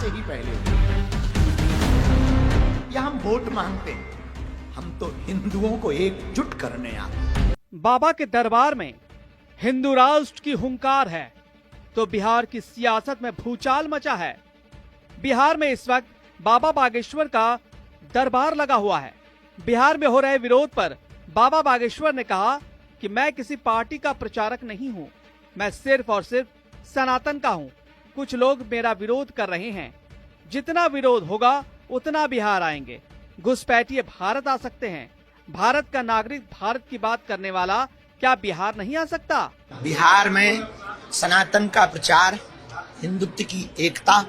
से ही पहले हुई। या हम वोट मांगते हैं, हम तो हिंदुओं को एकजुट करने आते हैं। बाबा के दरबार में हिंदू राष्ट्र की हुंकार है तो बिहार की सियासत में भूचाल मचा है। बिहार में इस वक्त बाबा बागेश्वर का दरबार लगा हुआ है। बिहार में हो रहे विरोध पर बाबा बागेश्वर ने कहा कि मैं किसी पार्टी का प्रचारक नहीं हूं, मैं सिर्फ और सिर्फ सनातन का हूं। कुछ लोग मेरा विरोध कर रहे हैं, जितना विरोध होगा उतना बिहार आएंगे। घुसपैठिए भारत आ सकते हैं। भारत का नागरिक, भारत की बात करने वाला क्या बिहार नहीं आ सकता? बिहार में सनातन का प्रचार, हिंदुत्व की एकता,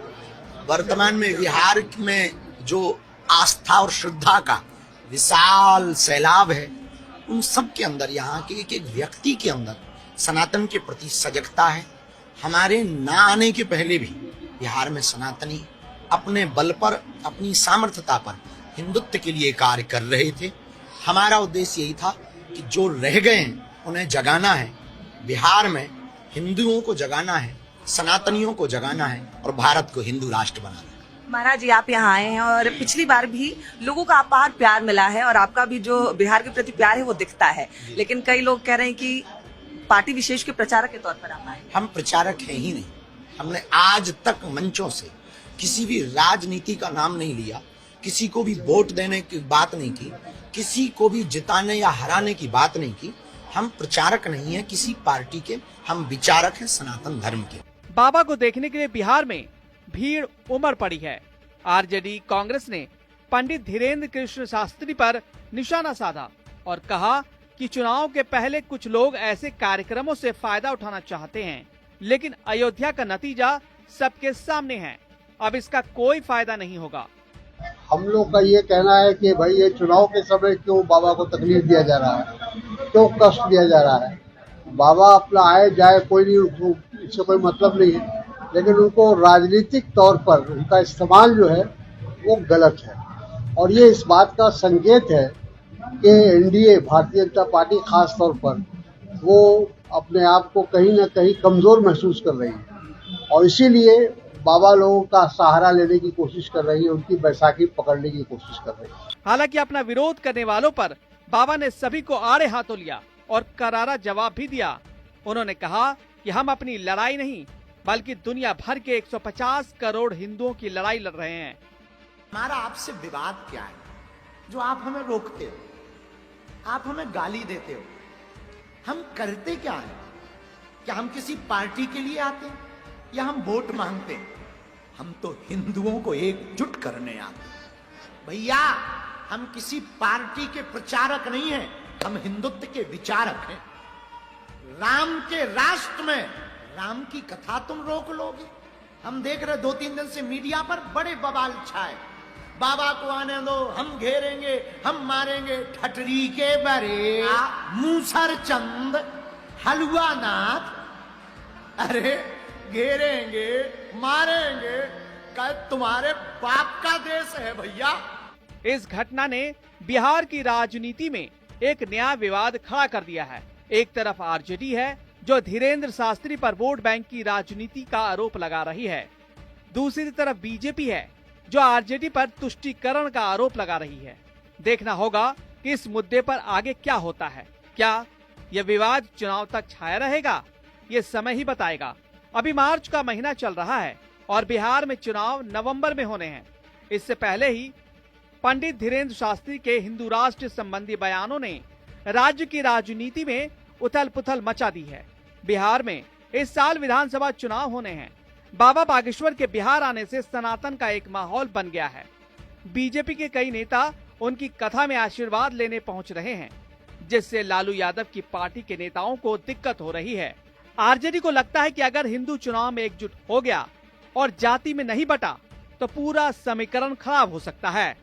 वर्तमान में बिहार में जो आस्था और श्रद्धा का विशाल सैलाब है, उन सब के अंदर, यहाँ के एक एक व्यक्ति के अंदर सनातन के प्रति सजगता है। हमारे ना आने के पहले भी बिहार में सनातनी अपने बल पर, अपनी सामर्थ्यता पर हिंदुत्व के लिए कार्य कर रहे थे। हमारा उद्देश्य यही था कि जो रह गए हैं उन्हें जगाना है। बिहार में हिंदुओं को जगाना है, सनातनियों को जगाना है और भारत को हिंदू राष्ट्र बनाना है। महाराज जी, आप यहाँ आए हैं और पिछली बार भी लोगों का अपार प्यार मिला है और आपका भी जो बिहार के प्रति प्यार है वो दिखता है, लेकिन कई लोग कह रहे हैं कि पार्टी विशेष के प्रचारक के तौर पर आप आए। हम प्रचारक हैं ही नहीं। हमने आज तक मंचों से किसी भी राजनीति का नाम नहीं लिया, किसी को भी वोट देने की बात नहीं की, किसी को भी जिताने या हराने की बात नहीं की। हम प्रचारक नहीं है किसी पार्टी के, हम विचारक हैं सनातन धर्म के। बाबा को देखने के लिए बिहार में भीड़ उमड़ पड़ी है। आरजेडी कांग्रेस ने पंडित धीरेन्द्र कृष्ण शास्त्री पर निशाना साधा और कहा कि चुनाव के पहले कुछ लोग ऐसे कार्यक्रमों से फायदा उठाना चाहते हैं, लेकिन अयोध्या का नतीजा सबके सामने है। अब इसका कोई फायदा नहीं होगा। हम लोग का ये कहना है कि भाई ये चुनाव के समय क्यों बाबा को तकलीफ दिया जा रहा है, क्यों कष्ट दिया जा रहा है। बाबा अपना आए जाए कोई नहीं, इससे कोई मतलब नहीं है, लेकिन उनको राजनीतिक तौर पर उनका इस्तेमाल जो है वो गलत है। और ये इस बात का संकेत है कि एनडीए, भारतीय जनता पार्टी खास तौर पर, वो अपने आप को कहीं ना कहीं कमजोर महसूस कर रही है और इसीलिए बाबा लोगों का सहारा लेने की कोशिश कर रही है, उनकी बैसाखी पकड़ने की कोशिश कर रही है। हालांकि अपना विरोध करने वालों पर बाबा ने सभी को आड़े हाथों लिया और करारा जवाब भी दिया। उन्होंने कहा कि हम अपनी लड़ाई नहीं बल्कि दुनिया भर के 150 करोड़ हिंदुओं की लड़ाई लड़ रहे हैं। हमारा आपसे विवाद क्या है जो आप हमें रोकते हो, आप हमें गाली देते हो? हम करते क्या है? क्या हम किसी पार्टी के लिए आते हैं या हम वोट मांगते हैं? हम तो हिंदुओं को एकजुट करने आते हैं। भैया, हम किसी पार्टी के प्रचारक नहीं हैं, हम हिंदुत्व के विचारक हैं। राम के राष्ट्र में राम की कथा तुम रोक लोगे? हम देख रहे 2-3 दिन से मीडिया पर बड़े बवाल छाए, बाबा को आने दो, हम घेरेंगे, हम मारेंगे। ठटरी के बरे, मूसर चंद, हलवा नाथ, अरे घेरेंगे, मारेंगे, क्या तुम्हारे बाप का देश है भैया? इस घटना ने बिहार की राजनीति में एक नया विवाद खड़ा कर दिया है। एक तरफ आरजेडी है जो धीरेन्द्र शास्त्री पर वोट बैंक की राजनीति का आरोप लगा रही है, दूसरी तरफ बीजेपी है जो आरजेडी पर तुष्टीकरण का आरोप लगा रही है। देखना होगा कि इस मुद्दे पर आगे क्या होता है। क्या यह विवाद चुनाव तक छाया रहेगा? ये समय ही बताएगा। अभी मार्च का महीना चल रहा है और बिहार में चुनाव नवंबर में होने हैं। इससे पहले ही पंडित धीरेन्द्र शास्त्री के हिंदू राष्ट्र संबंधी बयानों ने राज्य की राजनीति में उथल पुथल मचा दी है। बिहार में इस साल विधानसभा चुनाव होने हैं। बाबा बागेश्वर के बिहार आने से सनातन का एक माहौल बन गया है। बीजेपी के कई नेता उनकी कथा में आशीर्वाद लेने पहुंच रहे हैं, जिससे लालू यादव की पार्टी के नेताओं को दिक्कत हो रही है। आरजेडी को लगता है कि अगर हिंदू चुनाव में एकजुट हो गया और जाति में नहीं बटा तो पूरा समीकरण खराब हो सकता है।